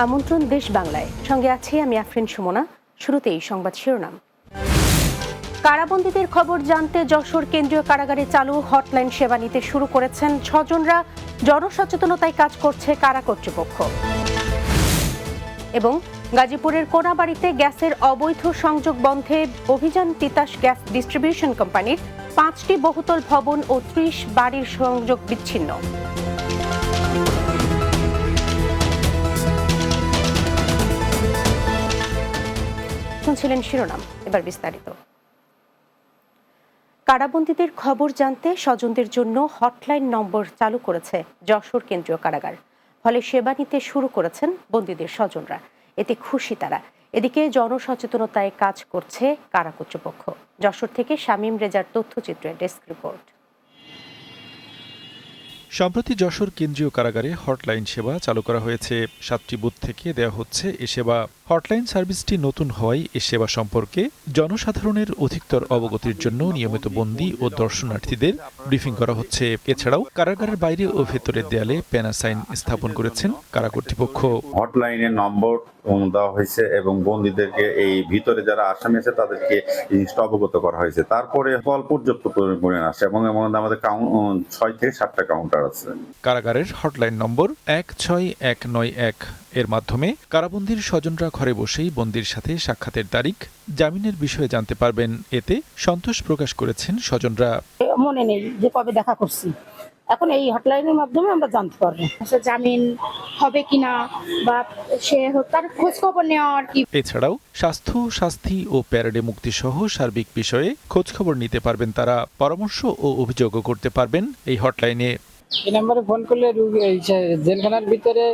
আমন্ত্রণ দেশ বাংলায়, সঙ্গে আছি আমি আফরিন সুমনা। শুরুতেই সংবাদ শিরোনাম। কারাবন্দীদের খবর জানতে যশোর কেন্দ্রীয় কারাগারে চালু হটলাইন সেবা নিতে শুরু করেছেন স্বজনরা। জনসচেতনতায় কাজ করছে কারা কর্তৃপক্ষ। এবং গাজীপুরের কোনাবাড়িতে গ্যাসের অবৈধ সংযোগ বন্ধে অভিযান। তিতাস গ্যাস ডিস্ট্রিবিউশন কোম্পানির 5টি বহুতল ভবন ও 30 বাড়ির সংযোগ বিচ্ছিন্ন। শুনছিলেন শিরোনাম, এবার বিস্তারিত। কারাবন্দীদের খবর জানতে স্বজনদের জন্য হটলাইন নম্বর চালু করেছে যশোর কেন্দ্রীয় কারাগার। ফলে সেবা নিতে শুরু করেছেন বন্দীদের স্বজনরা। এতে খুশি তারা। এদিকে জনসচেতনতায় কাজ করছে কারা কর্তৃপক্ষ। যশোর থেকে শামীম রেজার তথ্যচিত্রের ডেস্ক রিপোর্ট। সম্প্রতি যশোর কেন্দ্রীয় কারাগারে হটলাইন সেবা চালু করা হয়েছে। 7টি বুথ থেকে দেওয়া হচ্ছে এ সেবা। হটলাইন সার্ভিসটি নতুন হওয়ায় এ সেবা সম্পর্কে জনসাধারণের অধিকতর অবগতির জন্য নিয়মিত বন্দী ও দর্শনার্থীদের ব্রিফিং করা হচ্ছে। এছাড়াও কারাগারের বাইরে ও ভেতরের দেয়ালে প্যানা সাইন স্থাপন করেছেন কারা কর্তৃপক্ষ। হটলাইনের নম্বর দেওয়া হয়েছে এবং বন্দীদেরকে এই ভিতরে যারা আসামি আছে তাদেরকে জিনিসটা অবগত করা হয়েছে। তারপরে ফল পর্যাপ্ত পরিমাণে আসে এবং এর মধ্যে আমাদের 6 থেকে 7টা কাউন্টার আছে। কারাগারের হটলাইন নম্বর 16191 এর মাধ্যমে কারাবন্দীর স্বজনরা ঘরে বসেই বন্দীর সাথে সাক্ষাতের তারিখ, জামিনের বিষয়ে জানতে পারবেন। এতে সন্তোষ প্রকাশ করেছেন স্বজনরা। মনে নেই যে কবে দেখা করছি, এখন এই হটলাইনের মাধ্যমে আমরা জানতে পারবো জামিন হবে কিনা বা সে তার খোঁজ খবর নেওয়া আর কি। এছাড়াও স্বাস্থ্য, শাস্তি ও প্যারেডে মুক্তি সহ সার্বিক বিষয়ে খোঁজ খবর নিতে পারবেন তারা। পরামর্শ ও অভিযোগও করতে পারবেন এই হটলাইনে। এই নম্বরে ফোন করলে জেলখানার ভিতরে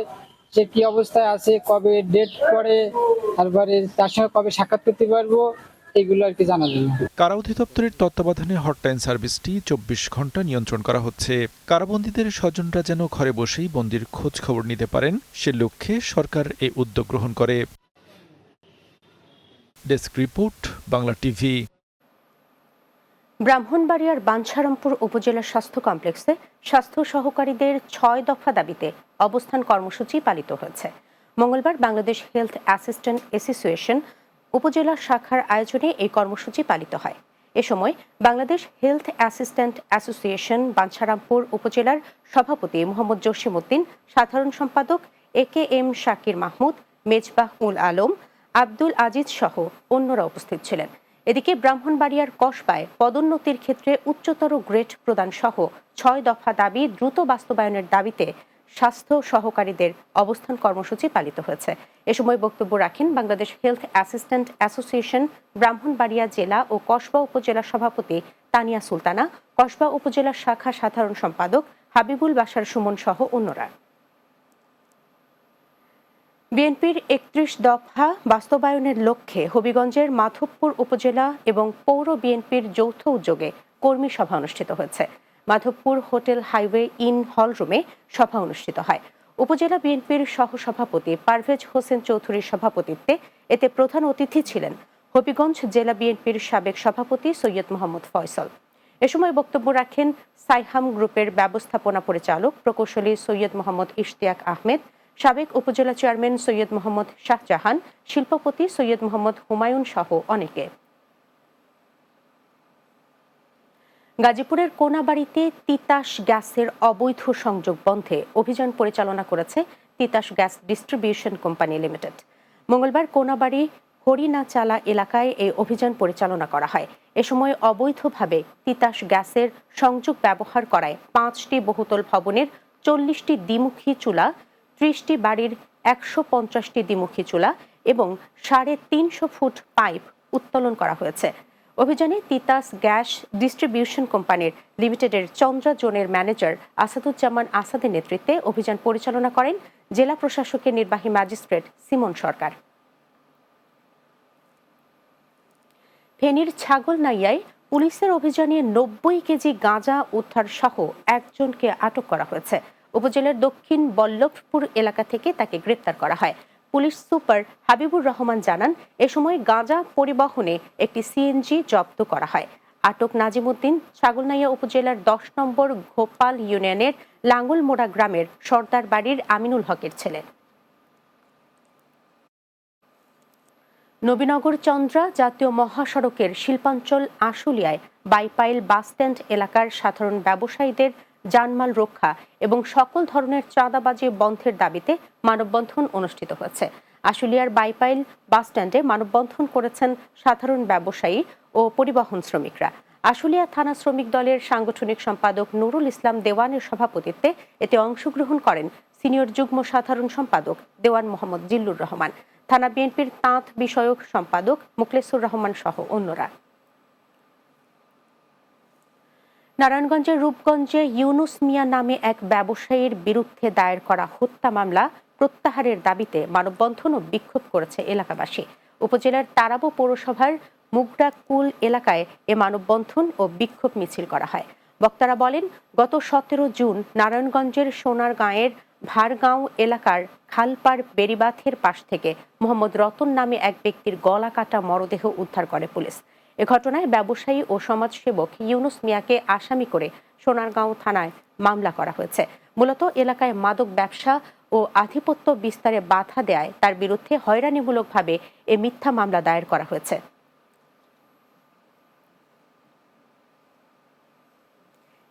সে কি অবস্থায় আছে, কবে ডেট পড়ে, তারপরে তার সঙ্গে কবে সাক্ষাৎ করতে পারবো, এগুলো আর কি জানা যাবে। কারা অধিদপ্তরের তত্ত্বাবধানে হটলাইন সার্ভিসটি 24 ঘন্টা নিয়ন্ত্রণ করা হচ্ছে। কারাবন্দীদের স্বজনরা যেন ঘরে বসেই বন্দীর খোঁজ খবর নিতে পারেন, সে লক্ষ্যে সরকার এই উদ্যোগ গ্রহণ করে। Desk report, Bangla TV. ব্রাহ্মণবাড়িয়ার বাঞ্ছারামপুর উপজেলা স্বাস্থ্য কমপ্লেক্সে স্বাস্থ্য সহকারীদের 6 দফা দাবিতে অবস্থান কর্মসূচি পালিত হয়েছে। মঙ্গলবার বাংলাদেশ হেলথ অ্যাসিস্ট্যান্ট অ্যাসোসিয়েশন উপজেলা শাখার আয়োজনে এই কর্মসূচি পালিত হয়। এ সময় Bangladesh health assistant association Bancharampur উপজেলার সভাপতি মোহাম্মদ জসিম উদ্দিন, সাধারণ সম্পাদক AKM শাকির মাহমুদ, মেজবাহ উল আলম, আব্দুল আজিজ সহ অন্যরা উপস্থিত ছিলেন। এদিকে ব্রাহ্মণবাড়িয়ার কসবায় পদোন্নতির ক্ষেত্রে উচ্চতর গ্রেড প্রদান সহ 6 দফা দাবি দ্রুত বাস্তবায়নের দাবিতে স্বাস্থ্য সহকারীদের অবস্থান কর্মসূচি পালিত হয়েছে। এ সময় বক্তব্য রাখেন Bangladesh health assistant association Brahmanbaria জেলা ও কসবা উপজেলা সভাপতি তানিয়া সুলতানা, কসবা উপজেলা শাখা সাধারণ সম্পাদক হাবিবুল বাশার সুমন সহ অন্যরা। বিএনপির 31 দফা বাস্তবায়নের লক্ষ্যে হবিগঞ্জের মাধবপুর উপজেলা এবং পৌর বিএনপির যৌথ উদ্যোগে কর্মী সভা অনুষ্ঠিত হয়েছে। মাধবপুর হোটেল হাইওয়ে ইন হল রুমে সভা অনুষ্ঠিত হয়। উপজেলা বিএনপির সহসভাপতি পারভেজ হোসেন চৌধুরীর সভাপতিত্বে এতে প্রধান অতিথি ছিলেন হবিগঞ্জ জেলা বিএনপির সাবেক সভাপতি সৈয়দ মোহাম্মদ ফয়সল। এ সময় বক্তব্য রাখেন সাইহাম গ্রুপের ব্যবস্থাপনা পরিচালক প্রকৌশলী সৈয়দ মোহাম্মদ ইশতিয়াক আহমেদ, সাবেক উপজেলা চেয়ারম্যান সৈয়দ মোহাম্মদ শাহজাহান, শিল্পপতি সৈয়দ মোহাম্মদ হুমায়ুন সহ অনেকে। গাজীপুরের কোনাবাড়িতে তিতাস গ্যাসের অবৈধ সংযোগ বন্ধে অভিযান পরিচালনা করেছে Titas gas distribution company limited. মঙ্গলবার কোনাবাড়ি হরিণাচালা এলাকায় এই অভিযান পরিচালনা করা হয়। এ সময় অবৈধভাবে তিতাস গ্যাসের সংযোগ ব্যবহার করায় 5টি বহুতল ভবনের 40টি দ্বিমুখী চুলা, 30টি বাড়ির 150টি দ্বিমুখী চুলা এবং 350 ফুট পাইপ উত্তোলন করা হয়েছে। অভিযানে তিতাস গ্যাস ডিস্ট্রিবিউশন কোম্পানির লিমিটেডের চন্দ্রা জোনের ম্যানেজার আসাদুজ্জামান আসাদের নেতৃত্বে অভিযান পরিচালনা করেন জেলা প্রশাসকের নির্বাহী ম্যাজিস্ট্রেট সিমন সরকার। ফেনীর ছাগলনাইয়ায় পুলিশের অভিযানে 90 কেজি গাঁজা উদ্ধার সহ একজনকে আটক করা হয়েছে। উপজেলার দক্ষিণ বল্লভপুর এলাকা থেকে তাকে গ্রেপ্তার করা হয়। পুলিশ সুপার হাবিবুর রহমান জানান, এ সময় গাঁজা পরিবহনে একটি সিএনজি জব্দ করা হয়। আটক নাজিমউদ্দিন ছাগলনাইয়া উপজেলার 10 নম্বর ঘোপাল ইউনিয়নের লাঙ্গলমোড়া গ্রামের সর্দার বাড়ির আমিনুল হকের ছেলে। নবীনগর চন্দ্রা জাতীয় মহাসড়কের শিল্পাঞ্চল আশুলিয়ায় বাইপাইল বাসস্ট্যান্ড এলাকার সাধারণ ব্যবসায়ীদের জানমাল রক্ষা এবং সকল ধরনের চাঁদাবাজি বন্ধের দাবিতে মানববন্ধন অনুষ্ঠিত হয়েছে। আশুলিয়ার বাইপাইল বাসস্ট্যান্ডে মানববন্ধন করেছেন সাধারণ ব্যবসায়ী ও পরিবহন শ্রমিকরা। আশুলিয়া থানা শ্রমিক দলের সাংগঠনিক সম্পাদক নুরুল ইসলাম দেওয়ানের সভাপতিত্বে এতে অংশগ্রহণ করেন সিনিয়র যুগ্ম সাধারণ সম্পাদক দেওয়ান মোহাম্মদ জিল্লুর রহমান, থানা বিএনপির তাঁত বিষয়ক সম্পাদক মুখলেসুর রহমান সহ অন্যরা। নারায়ণগঞ্জের রূপগঞ্জে ইউনুস মিয়া নামে এক ব্যবসায়ীর বিরুদ্ধে দায়ের করা হত্যা মামলা প্রত্যাহারের দাবিতে মানববন্ধন ও বিক্ষোভ করেছে এলাকাবাসী। উপজেলার তারাবো পৌরসভার মুগরাকুল এলাকায় এ মানববন্ধন ও বিক্ষোভ মিছিল করা হয়। বক্তারা বলেন, গত 17 জুন নারায়ণগঞ্জের সোনারগাঁয়ের ভারগাঁও এলাকার খালপাড় বেড়িবাঁধের পাশ থেকে মোহাম্মদ রতন নামে এক ব্যক্তির গলা কাটা মরদেহ উদ্ধার করে পুলিশ। এ ঘটনায় ব্যবসায়ী ও সমাজসেবক ইউনুস মিয়াকে আসামি করে সোনারগাঁও থানায় মামলা করা হয়েছে। মূলত এলাকায় মাদক ব্যবসা ও আধিপত্য বিস্তারে বাধা দেয় তার বিরুদ্ধে হয়রানিমূলকভাবে এ মিথ্যা মামলা দায়ের করা হয়েছে।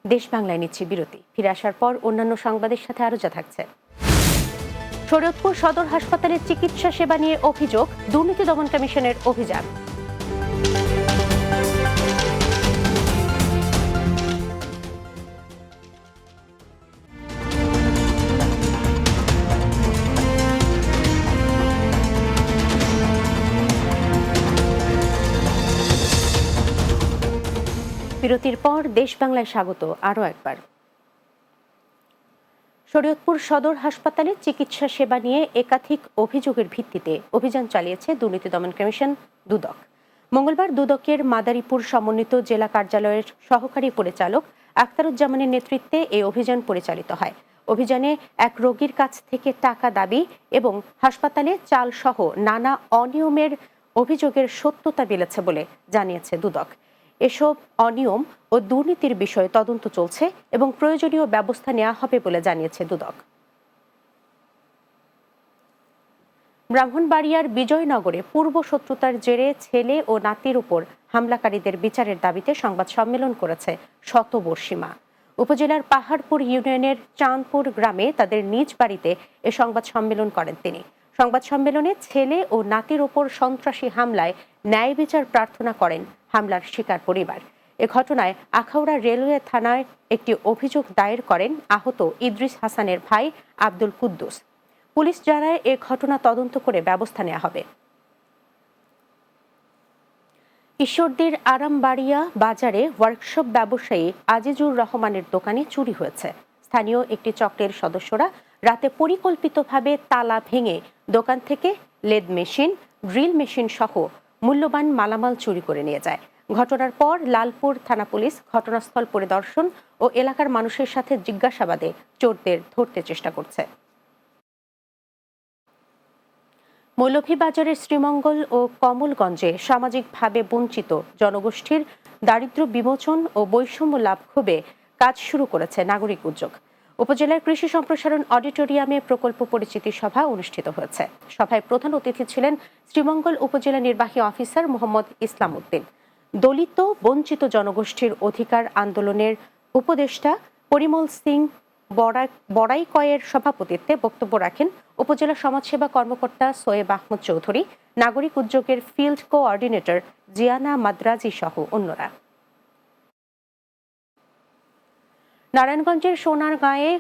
দেশ বাংলায় নিচ্ছি বিরতি। ফিরে আসার পর অন্যান্য সংবাদের সাথে আরো যা থাকছে। শরীয়তপুর সদর হাসপাতালের চিকিৎসা সেবা নিয়ে অভিযোগ, দুর্নীতি দমন কমিশনের অভিযান। বিরতির পর দেশ বাংলায় স্বাগত আরও একবার। শরীয়তপুর সদর হাসপাতালে চিকিৎসা সেবা নিয়ে একাধিক অভিযোগের ভিত্তিতে অভিযান চালিয়েছে দুর্নীতি দমন কমিশন দুদক। মঙ্গলবার দুদকের মাদারীপুর সমন্বিত জেলা কার্যালয়ের সহকারী পরিচালক আখতারুজ্জামানের নেতৃত্বে এই অভিযান পরিচালিত হয়। অভিযানে এক রোগীর কাছ থেকে টাকা দাবি এবং হাসপাতালে চাল সহ নানা অনিয়মের অভিযোগের সত্যতা মিলেছে বলে জানিয়েছে দুদক। এসব অনিয়ম ও দুর্নীতির বিষয়ে তদন্ত চলছে এবং প্রয়োজনীয় ব্যবস্থা নেওয়া হবে বলে জানিয়েছে দুদক। ব্রাহ্মণবাড়িয়ার বিজয়নগরে পূর্ব শত্রুতার জেরে ছেলে ও নাতির উপর হামলাকারীদের বিচারের দাবিতে সংবাদ সম্মেলন করেছে শতবর্ষী মা। উপজেলার পাহাড়পুর ইউনিয়নের চাঁদপুর গ্রামে তাদের নিজ বাড়িতে এ সংবাদ সম্মেলন করেন তিনি। সংবাদ সম্মেলনে ছেলে ও নাতির ওপর সন্ত্রাসী হামলায় ন্যায় বিচার প্রার্থনা করেন হামলার শিকার পরিবার। এ ঘটনায় আখাউড়া রেলওয়ে থানায় একটি অভিযোগ দায়ের করেন আহত ইদ্রিস হাসানের ভাই আব্দুল কুদ্দুস। পুলিশ জানায় এ ঘটনা তদন্ত করে ব্যবস্থা নেওয়া হবে। ঈশ্বরদীর আরামবাড়িয়া বাজারে ওয়ার্কশপ ব্যবসায়ী আজিজুর রহমানের দোকানে চুরি হয়েছে। স্থানীয় একটি চক্রের সদস্যরা রাতে পরিকল্পিতভাবে তালা ভেঙে দোকান থেকে লেদ মেশিন, ড্রিল মেশিন সহ মূল্যবান মালামাল চুরি করে নিয়ে যায়। ঘটনার পর লালপুর থানা পুলিশ ঘটনাস্থল পরিদর্শন ও এলাকার মানুষের সাথে জিজ্ঞাসাবাদে চোরদের ধরতে চেষ্টা করছে। মৌলভীবাজারের শ্রীমঙ্গল ও কমলগঞ্জে সামাজিকভাবে বঞ্চিত জনগোষ্ঠীর দারিদ্র্য বিমোচন ও বৈষম্য লাঘবে কাজ শুরু করেছে নাগরিক উদ্যোগ। উপজেলার কৃষি সম্প্রসারণ অডিটোরিয়ামে প্রকল্প পরিচিতি সভা অনুষ্ঠিত হয়েছে। সভায় প্রধান অতিথি ছিলেন শ্রীমঙ্গল উপজেলা নির্বাহী অফিসার মোহাম্মদ ইসলাম উদ্দিন। দলিত বঞ্চিত জনগোষ্ঠীর অধিকার আন্দোলনের উপদেষ্টা পরিমল সিং বড়াইকয়ের সভাপতিত্বে বক্তব্য রাখেন উপজেলা সমাজসেবা কর্মকর্তা সোয়েব আহমদ চৌধুরী, নাগরিক উদ্যোগের ফিল্ড কোঅর্ডিনেটর জিয়ানা মাদ্রাজি সহ অন্যরা। নারায়ণগঞ্জের সোনারগাঁয়ে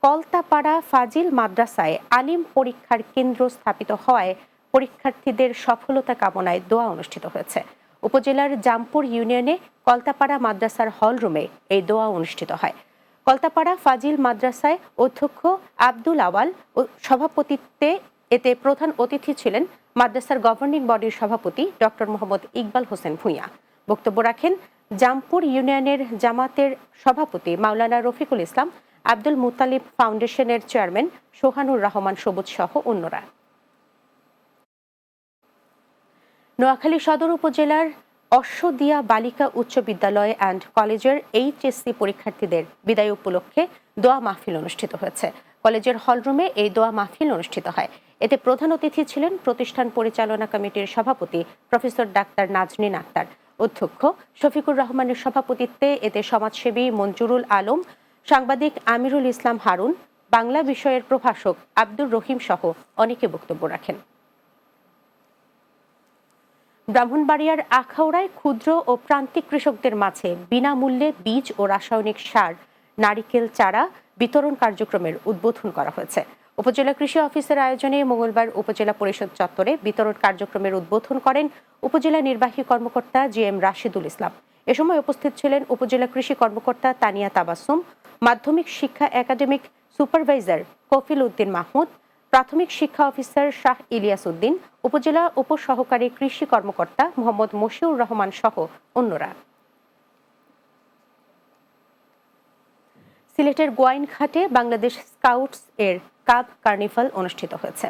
কলতাপাড়া ফাজিল মাদ্রাসায় আলিম পরীক্ষার কেন্দ্র স্থাপিত হওয়ায় পরীক্ষার্থীদের সফলতা কামনায় দোয়া অনুষ্ঠিত হয়েছে। উপজেলার জামপুর ইউনিয়নে কলতাপাড়া মাদ্রাসার হলরুমে এই দোয়া অনুষ্ঠিত হয়। কলতাপাড়া ফাজিল মাদ্রাসায় অধ্যক্ষ আব্দুল আওয়াল ও সভাপতিত্বে এতে প্রধান অতিথি ছিলেন মাদ্রাসার গভর্নিং বডির সভাপতি ডক্টর মোহাম্মদ ইকবাল হোসেন ভূঁইয়া। বক্তব্য রাখেন জামপুর ইউনিয়নের জামাতের সভাপতি মাওলানা রফিকুল ইসলাম, আব্দুল মুতালিব ফাউন্ডেশনের চেয়ারম্যান সোহানুর রহমান সবুজ সহ অন্যরা। নোয়াখালী সদর উপজেলার অশ্বদিয়া বালিকা উচ্চ বিদ্যালয় অ্যান্ড কলেজের HSC পরীক্ষার্থীদের বিদায় উপলক্ষে দোয়া মাহফিল অনুষ্ঠিত হয়েছে। কলেজের হলরুমে এই দোয়া মাহফিল অনুষ্ঠিত হয়। এতে প্রধান অতিথি ছিলেন প্রতিষ্ঠান পরিচালনা কমিটির সভাপতি প্রফেসর ডাক্তার নাজনীন আক্তার। অধ্যক্ষ শফিকুর রহমানের সভাপতিত্বে এতে সমাজসেবী মঞ্জুরুল আলম, সাংবাদিক আমিরুল ইসলাম হারুন, বাংলা বিষয়ের প্রভাষক আব্দুর রহিম সহ অনেকে বক্তব্য রাখেন। ব্রাহ্মণবাড়িয়ার আখাউড়ায় ক্ষুদ্র ও প্রান্তিক কৃষকদের মাঝে বিনামূল্যে বীজ ও রাসায়নিক সার, নারিকেল চারা বিতরণ কার্যক্রমের উদ্বোধন করা হয়েছে। উপজেলা কৃষি অফিসের আয়োজনে মঙ্গলবার উপজেলা পরিষদ চত্বরে বিতরণ কার্যক্রমের উদ্বোধন করেন উপজেলা নির্বাহী কর্মকর্তা GM রাশিদুল ইসলাম। এ সময় উপস্থিত ছিলেন উপজেলা কৃষি কর্মকর্তা তানিয়া তাবাসসুম, মাধ্যমিক শিক্ষা একাডেমিক সুপারভাইজার কফিল উদ্দিন মাহমুদ, প্রাথমিক শিক্ষা অফিসার শাহ ইলিয়াস উদ্দিন, উপজেলা উপসহকারী কৃষি কর্মকর্তা মোহাম্মদ মশিউর রহমান সহ অন্যরা। সিলেটের গোয়াইনঘাটে বাংলাদেশ স্কাউটস এর কাব কার্নিভাল অনুষ্ঠিত হয়েছে।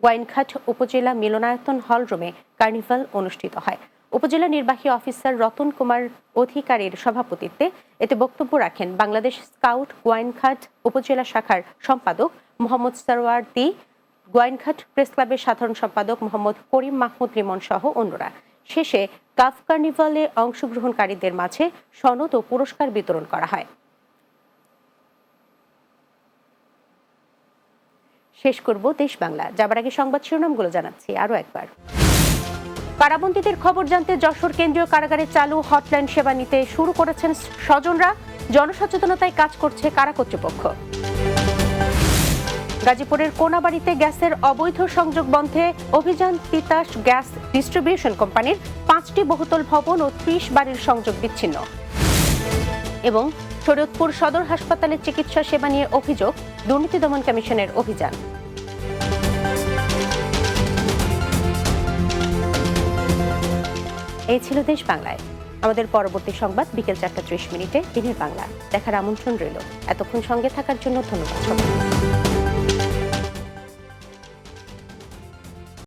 গোয়াইনঘাট উপজেলা মিলনায়তন হল রুমে কার্নিভাল অনুষ্ঠিত হয়। উপজেলা নির্বাহী অফিসার রতন কুমার অধিকারীর সভাপতিত্বে এতে বক্তব্য রাখেন বাংলাদেশ স্কাউট গোয়াইনঘাট উপজেলা শাখার সম্পাদক মোহাম্মদ সরওয়ার্দী, গোয়াইনঘাট প্রেস ক্লাবের সাধারণ সম্পাদক মোহাম্মদ করিম মাহমুদ লিমন সহ অন্যরা। শেষে কাব কার্নিভালে অংশগ্রহণকারীদের মাঝে সনদ ও পুরস্কার বিতরণ করা হয়। শেষ করব দেশ বাংলা, যাবার আগে সংবাদ শিরোনামগুলো জানাচ্ছি আরো একবার। কারাবন্দীদের খবর জানতে যশোর কেন্দ্রীয় কারাগারে চালু হটলাইন সেবা নিতে শুরু করেছেন স্বজনরা। জনসচেতনতায় কাজ করছে কারা কর্তৃপক্ষ। গাজীপুরের কোনাবাড়িতে গ্যাসের অবৈধ সংযোগ বন্ধে অভিযান তিতাস গ্যাস ডিস্ট্রিবিউশন কোম্পানির 5টি বহুতল ভবন ও 30 বাড়ির সংযোগ বিচ্ছিন্ন। এবং শরীয়তপুর সদর হাসপাতালে চিকিৎসা সেবা নিয়ে অভিযোগ, দুর্নীতি দমন কমিশনের অভিযান। এই ছিল দেশ বাংলায়। আমাদের পরবর্তী সংবাদ বিকেল 4টা 30 মিনিটে দিনের বাংলা দেখার আমন্ত্রণ রইল। এতক্ষণ সঙ্গে থাকার জন্য ধন্যবাদ।